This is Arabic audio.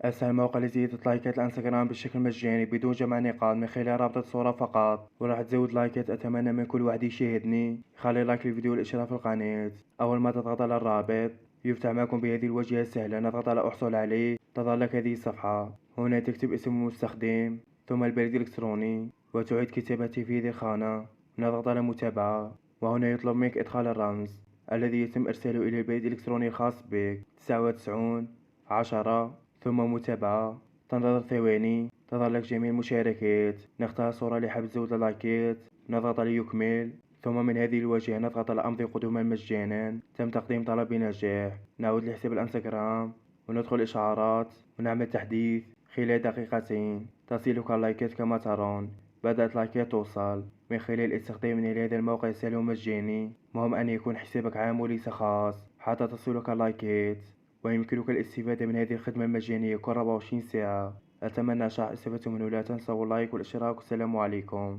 أسهل موقع لزيادة لايكات الانستغرام بشكل مجاني بدون جمع نقاط من خلال رابط الصورة فقط، وراح تزود لايكات. أتمنى من كل واحد يشاهدني يخلي لايك للفيديو والاشتراك في القناة. أول ما تضغط على الرابط يفتح معكم بهذه الواجهة السهلة، نضغط على احصل عليه. تظهر لك هذه الصفحة، هنا تكتب اسم المستخدم ثم البريد الإلكتروني وتعيد كتابته في هذه الخانة. نضغط على متابعة، وهنا يطلب منك إدخال الرمز الذي يتم إرساله إلى البريد الإلكتروني الخاص بك 99 10 ثم متابعة. تنتظر ثواني، تظهر لك جميع المشاركات. نختار صورة لحب زود اللايكات، نضغط على يكمل. ثم من هذه الواجهة نضغط على أمضي قدوما مجانا. تم تقديم طلب بنجاح. نعود لحساب الانستغرام وندخل إشعارات ونعمل تحديث. خلال دقيقتين تصلك اللايكات كما ترون. بدأت لايكات توصل من خلال استخدام هذا الموقع السهل ومجاني. مهم أن يكون حسابك عام وليس خاص حتى تصلك اللايكات، ويمكنك الاستفادة من هذه الخدمة المجانية كل 24 ساعة. أتمنى شرح استفدتم منه. لا تنسوا اللايك والاشتراك والسلام عليكم.